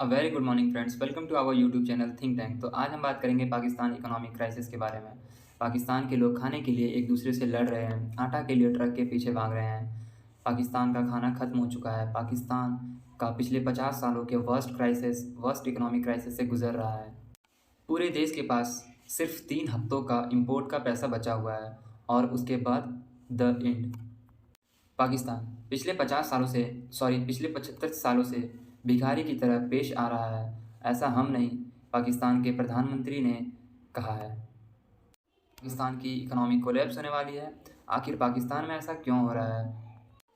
Very good morning friends, welcome to our YouTube channel think tank. तो आज हम बात करेंगे पाकिस्तान इकोनॉमिक क्राइसिस के बारे में। पाकिस्तान के लोग खाने के लिए एक दूसरे से लड़ रहे हैं, आटा के लिए ट्रक के पीछे भाग रहे हैं। पाकिस्तान का खाना खत्म हो चुका है। पाकिस्तान का पिछले 50 सालों के वर्स्ट इकोनॉमिक क्राइसिस से गुजर रहा है। पूरे देश के पास सिर्फ 3 हफ्तों का इम्पोर्ट का पैसा बचा हुआ है और उसके बाद द एंड। पाकिस्तान पिछले 75 सालों से भिखारी की तरह पेश आ रहा है। ऐसा हम नहीं, पाकिस्तान के प्रधानमंत्री ने कहा है। पाकिस्तान की इकोनॉमी कोलैप्स होने वाली है। आखिर पाकिस्तान में ऐसा क्यों हो रहा है?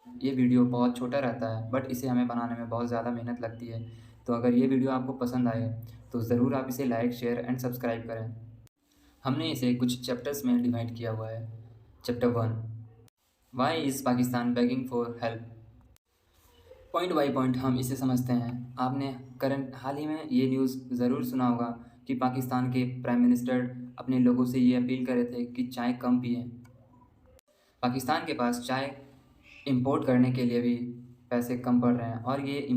ये वीडियो बहुत छोटा रहता है बट इसे हमें बनाने में बहुत ज़्यादा मेहनत लगती है। तो अगर ये वीडियो आपको पसंद आए तो ज़रूर आप इसे लाइक, शेयर एंड सब्सक्राइब करें। हमने इसे कुछ चैप्टर्स में डिवाइड किया हुआ है। Chapter 1, why is Pakistan begging for help. Point by point हम इसे समझते हैं। आपने हाल ही में ये न्यूज़ ज़रूर सुना होगा कि पाकिस्तान के प्राइम मिनिस्टर अपने लोगों से ये अपील कर रहे थे कि चाय कम पिएं। पाकिस्तान के पास चाय इंपोर्ट करने के लिए भी पैसे कम पड़ रहे हैं और ये चाय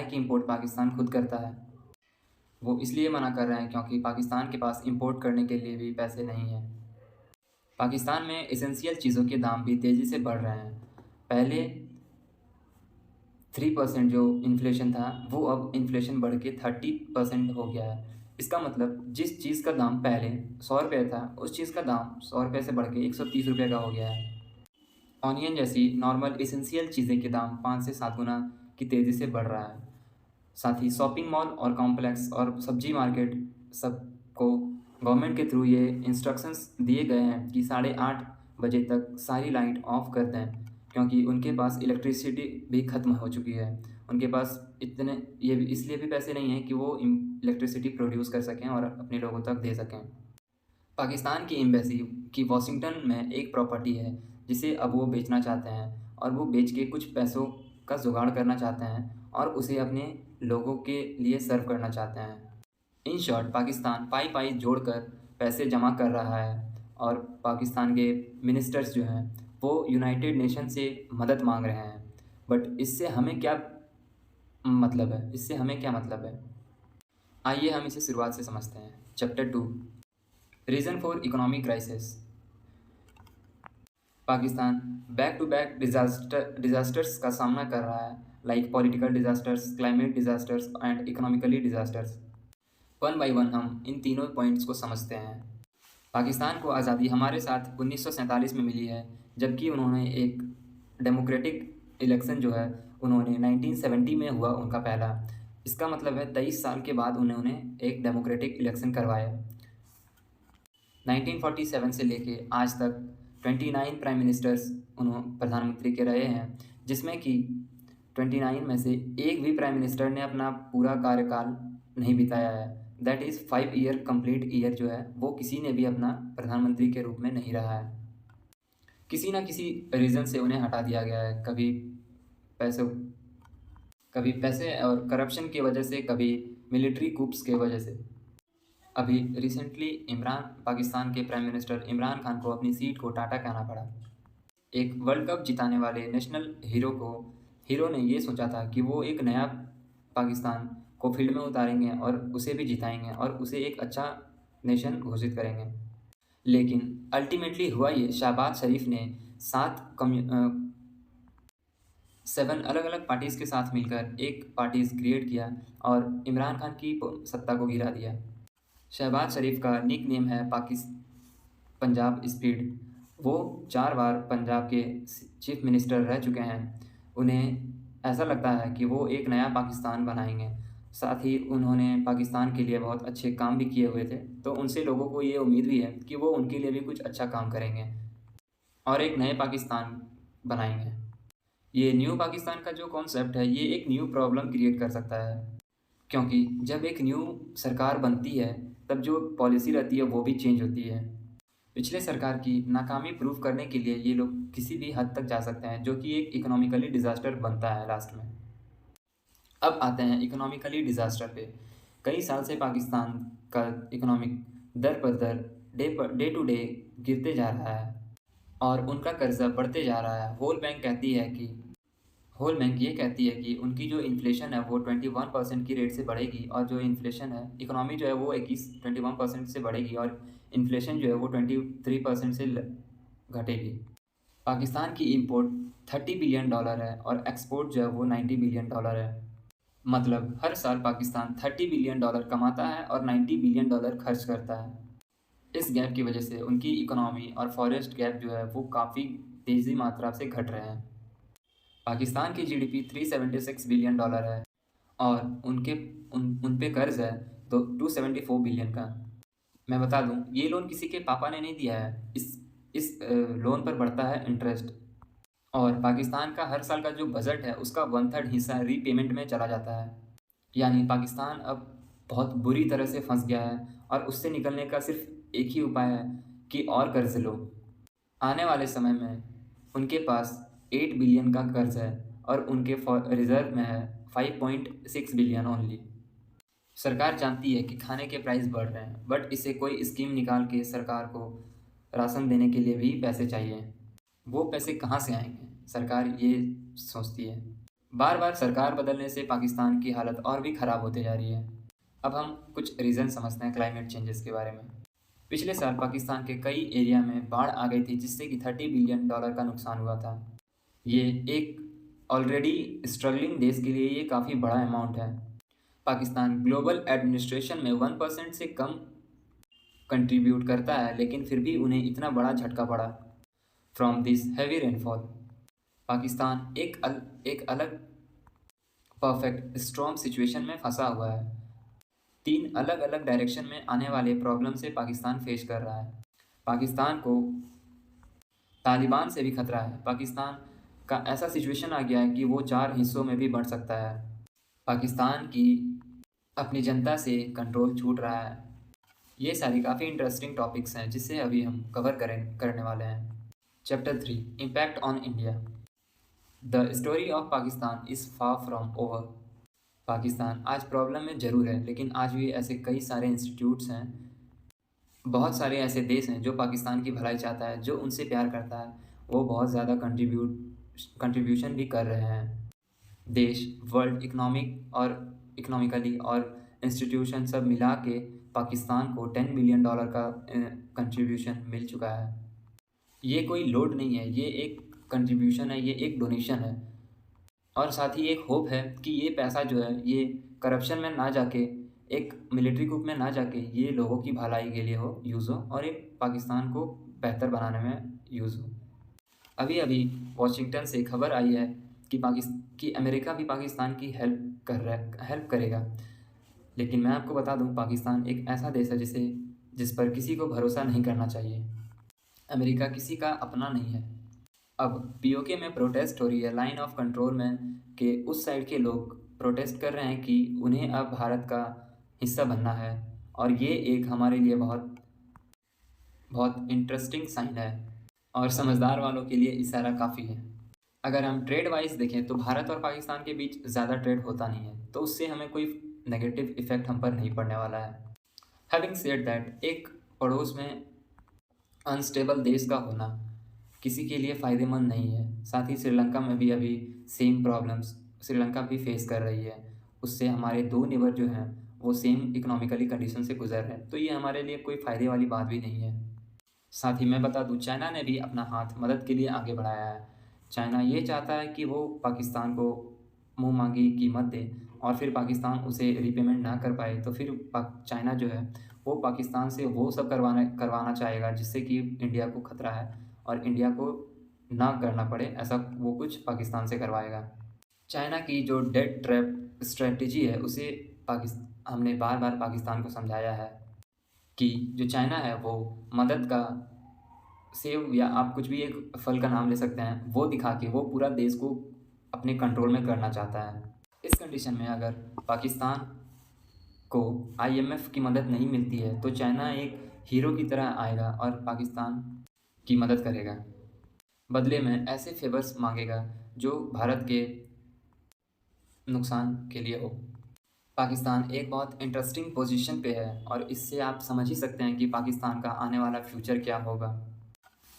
की इंपोर्ट पाकिस्तान खुद करता है। वो इसलिए मना कर रहे हैं क्योंकि पाकिस्तान के पास इंपोर्ट करने के लिए भी पैसे नहीं हैं। पाकिस्तान में एसेंशियल चीज़ों के दाम भी तेज़ी से बढ़ रहे हैं। पहले 3% जो इन्फ्लेशन था वो अब इन्फ्लेशन बढ़ के 30% हो गया है। इसका मतलब जिस चीज़ का दाम पहले 100 रुपये था उस चीज़ का दाम 100 रुपये से बढ़ के 130 रुपये का हो गया है। ऑनियन जैसी नॉर्मल एसेंशियल चीज़ें के दाम 5 से 7 गुना की तेज़ी से बढ़ रहा है। साथ ही शॉपिंग मॉल और कॉम्प्लेक्स और सब्जी मार्केट सबको गवर्नमेंट के थ्रू ये इंस्ट्रक्शंस दिए गए हैं कि 8:30 बजे तक सारी लाइट ऑफ कर दें क्योंकि उनके पास इलेक्ट्रिसिटी भी ख़त्म हो चुकी है। उनके पास इतने ये भी इसलिए भी पैसे नहीं हैं कि वो इलेक्ट्रिसिटी प्रोड्यूस कर सकें और अपने लोगों तक दे सकें। पाकिस्तान की एम्बेसी की वॉशिंगटन में एक प्रॉपर्टी है जिसे अब वो बेचना चाहते हैं और वो बेच के कुछ पैसों का जुगाड़ करना चाहते हैं और उसे अपने लोगों के लिए सर्व करना चाहते हैं। इन शॉर्ट पाकिस्तान पाई पाई जोड़कर पैसे जमा कर रहा है और पाकिस्तान के मिनिस्टर्स जो हैं वो यूनाइटेड नेशन से मदद मांग रहे हैं। बट इससे हमें क्या मतलब है? आइए हम इसे शुरुआत से समझते हैं। Chapter 2, reason for economic crisis. Pakistan back to back disasters का सामना कर रहा है, like political disasters, climate disasters and economically disasters. One by one हम इन तीनों पॉइंट्स को समझते हैं। पाकिस्तान को आज़ादी हमारे साथ 1947 में मिली है, जबकि उन्होंने एक डेमोक्रेटिक इलेक्शन जो है उन्होंने 1970 में हुआ उनका पहला। इसका मतलब है 23 साल के बाद उन्होंने एक डेमोक्रेटिक इलेक्शन करवाया। 1947 से लेके आज तक 29 प्राइम मिनिस्टर्स प्रधानमंत्री के रहे हैं, जिसमें कि 29 में से एक भी प्राइम मिनिस्टर ने अपना पूरा कार्यकाल नहीं बिताया है। That is 5 year complete year जो है वो किसी ने भी अपना प्रधानमंत्री के रूप में नहीं रहा है। किसी ना किसी रीज़न से उन्हें हटा दिया गया है, कभी पैसे और करप्शन की वजह से, कभी मिलिट्री कूप्स के वजह से। अभी रिसेंटली पाकिस्तान के प्राइम मिनिस्टर इमरान खान को अपनी सीट को टाटा कहना पड़ा। एक वर्ल्ड कप जिताने वाले नेशनल हीरो ने ये सोचा था कि वो एक नया पाकिस्तान को फील्ड में उतारेंगे और उसे भी जिताएंगे और उसे एक अच्छा नेशन घोषित करेंगे। लेकिन अल्टीमेटली हुआ ये, शहबाज शरीफ ने 7 अलग अलग पार्टीज़ के साथ मिलकर एक पार्टीज़ क्रिएट किया और इमरान खान की सत्ता को गिरा दिया। शहबाज शरीफ का निक नेम है पंजाब स्पीड। वो 4 बार पंजाब के चीफ मिनिस्टर रह चुके हैं। उन्हें ऐसा लगता है कि वो एक नया पाकिस्तान बनाएंगे। साथ ही उन्होंने पाकिस्तान के लिए बहुत अच्छे काम भी किए हुए थे, तो उनसे लोगों को ये उम्मीद भी है कि वो उनके लिए भी कुछ अच्छा काम करेंगे और एक नए पाकिस्तान बनाएंगे। ये न्यू पाकिस्तान का जो कॉन्सेप्ट है ये एक न्यू प्रॉब्लम क्रिएट कर सकता है, क्योंकि जब एक न्यू सरकार बनती है तब जो पॉलिसी रहती है वो भी चेंज होती है। पिछले सरकार की नाकामी प्रूव करने के लिए ये लोग किसी भी हद तक जा सकते हैं, जो कि एक इकोनॉमिकली डिज़ास्टर बनता है लास्ट में। अब आते हैं इकोनॉमिकली डिज़ास्टर पे। कई साल से पाकिस्तान का इकोनॉमिक दर पर दर डे टू डे गिरते जा रहा है और उनका कर्जा बढ़ते जा रहा है। होल बैंक ये कहती है कि उनकी जो इन्फ्लेशन है वो 21% की रेट से बढ़ेगी, और जो इन्फ्लेशन है इकोनॉमी जो है वो 21% से बढ़ेगी, और इन्फ्लेशन जो है वो 23% से घटेगी। पाकिस्तान की इंपोर्ट $30 बिलियन है और एक्सपोर्ट जो है वो $90 बिलियन है। मतलब हर साल पाकिस्तान $30 बिलियन कमाता है और $90 बिलियन खर्च करता है। इस गैप की वजह से उनकी इकोनॉमी और फॉरेस्ट गैप जो है वो काफ़ी तेज़ी मात्रा से घट रहे हैं। पाकिस्तान की जीडीपी $376 बिलियन है, और उन पे कर्ज है तो $274 बिलियन का। मैं बता दूं, ये लोन किसी के पापा ने नहीं दिया है। लोन पर बढ़ता है इंटरेस्ट, और पाकिस्तान का हर साल का जो बजट है उसका 1/3 हिस्सा रीपेमेंट में चला जाता है। यानी पाकिस्तान अब बहुत बुरी तरह से फंस गया है, और उससे निकलने का सिर्फ एक ही उपाय है कि और कर्ज लो। आने वाले समय में उनके पास 8 बिलियन का कर्ज है, और उनके रिजर्व में है 5.6 बिलियन ओनली। सरकार जानती है कि खाने के प्राइस बढ़ रहे हैं, बट इसे कोई स्कीम निकाल के सरकार को राशन देने के लिए भी पैसे चाहिए। वो पैसे कहाँ से आएंगे, सरकार ये सोचती है। बार बार सरकार बदलने से पाकिस्तान की हालत और भी ख़राब होती जा रही है। अब हम कुछ रीज़न समझते हैं क्लाइमेट चेंजेस के बारे में। पिछले साल पाकिस्तान के कई एरिया में बाढ़ आ गई थी, जिससे कि $30 बिलियन का नुकसान हुआ था। ये एक ऑलरेडी स्ट्रगलिंग देश के लिए ये काफ़ी बड़ा अमाउंट है। पाकिस्तान ग्लोबल एडमिनिस्ट्रेशन में 1% से कम कंट्रीब्यूट करता है, लेकिन फिर भी उन्हें इतना बड़ा झटका पड़ा from this heavy rainfall. Pakistan एक अलग परफेक्ट स्ट्रॉन्ग सिचुएशन में फंसा हुआ है। 3 अलग अलग डायरेक्शन में आने वाले प्रॉब्लम से पाकिस्तान फेस कर रहा है। पाकिस्तान को तालिबान से भी खतरा है। पाकिस्तान का ऐसा सिचुएशन आ गया है कि वो 4 हिस्सों में भी बढ़ सकता है। पाकिस्तान की अपनी जनता से कंट्रोल छूट रहा है। ये सारी काफ़ी इंटरेस्टिंग टॉपिक्स हैं जिसे अभी हम कवर करने वाले हैं। Chapter 3, impact on India. The story of Pakistan is far from over. Pakistan आज प्रॉब्लम में ज़रूर है, लेकिन आज भी ऐसे कई सारे इंस्टीट्यूट्स हैं, बहुत सारे ऐसे देश हैं जो पाकिस्तान की भलाई चाहता है, जो उनसे प्यार करता है। वो बहुत ज़्यादा कंट्रीब्यूशन भी कर रहे हैं। देश, वर्ल्ड इकोनॉमिकली और इंस्टीट्यूशन सब मिला के पाकिस्तान को $10 बिलियन का कंट्रीब्यूशन मिल चुका है। ये कोई लोड नहीं है, ये एक कंट्रीब्यूशन है, ये एक डोनेशन है, और साथ ही एक होप है कि ये पैसा जो है ये करप्शन में ना जाके, एक मिलिट्री कुप में ना जाके, ये लोगों की भलाई के लिए यूज़ हो, और एक पाकिस्तान को बेहतर बनाने में यूज़ हो। अभी अभी वॉशिंगटन से खबर आई है कि अमेरिका भी पाकिस्तान की हेल्प करेगा। लेकिन मैं आपको बता दूं, पाकिस्तान एक ऐसा देश है जिस पर किसी को भरोसा नहीं करना चाहिए। अमेरिका किसी का अपना नहीं है। अब पीओके में प्रोटेस्ट हो रही है। लाइन ऑफ कंट्रोल में के उस साइड के लोग प्रोटेस्ट कर रहे हैं कि उन्हें अब भारत का हिस्सा बनना है, और ये एक हमारे लिए बहुत बहुत इंटरेस्टिंग साइन है, और समझदार वालों के लिए इशारा काफ़ी है। अगर हम ट्रेड वाइज देखें तो भारत और पाकिस्तान के बीच ज़्यादा ट्रेड होता नहीं है, तो उससे हमें कोई नेगेटिव इफ़ेक्ट हम पर नहीं पड़ने वाला है। हैविंग सेड दैट, एक पड़ोस में अनस्टेबल देश का होना किसी के लिए फ़ायदेमंद नहीं है। साथ ही श्रीलंका में भी अभी सेम प्रॉब्लम्स श्रीलंका भी फेस कर रही है। उससे हमारे 2 नेबर जो हैं वो सेम इकोनॉमिकली कंडीशन से गुजर रहे हैं, तो ये हमारे लिए कोई फ़ायदे वाली बात भी नहीं है। साथ ही मैं बता दूँ, चाइना ने भी अपना हाथ मदद के लिए आगे बढ़ाया है। चाइना ये चाहता है कि वो पाकिस्तान को मुँह मांगी कीमत दे, और फिर पाकिस्तान उसे रीपेमेंट ना कर पाए, तो फिर चाइना जो है वो पाकिस्तान से वो सब करवाना चाहेगा जिससे कि इंडिया को खतरा है, और इंडिया को ना करना पड़े ऐसा वो कुछ पाकिस्तान से करवाएगा। चाइना की जो डेट ट्रैप स्ट्रेटजी है उसे हमने बार बार पाकिस्तान को समझाया है कि जो चाइना है वो मदद का सेव, या आप कुछ भी एक फल का नाम ले सकते हैं, वो दिखा के वो पूरा देश को अपने कंट्रोल में करना चाहता है। इस कंडीशन में अगर पाकिस्तान को आईएमएफ की मदद नहीं मिलती है तो चाइना एक हीरो की तरह आएगा और पाकिस्तान की मदद करेगा। बदले में ऐसे फेवर्स मांगेगा जो भारत के नुकसान के लिए हो। पाकिस्तान एक बहुत इंटरेस्टिंग पोजीशन पे है, और इससे आप समझ ही सकते हैं कि पाकिस्तान का आने वाला फ्यूचर क्या होगा,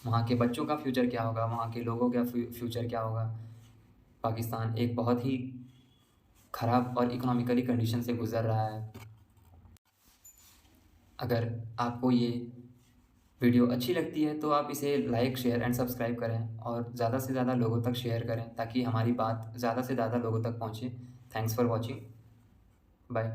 वहाँ के बच्चों का फ्यूचर क्या होगा, वहाँ के लोगों का फ्यूचर क्या होगा। पाकिस्तान एक बहुत ही ख़राब और इकोनॉमिकली कंडीशन से गुज़र रहा है। अगर आपको ये वीडियो अच्छी लगती है तो आप इसे लाइक, शेयर एंड सब्सक्राइब करें और ज़्यादा से ज़्यादा लोगों तक शेयर करें ताकि हमारी बात ज़्यादा से ज़्यादा लोगों तक पहुँचे। Thanks for watching. बाय।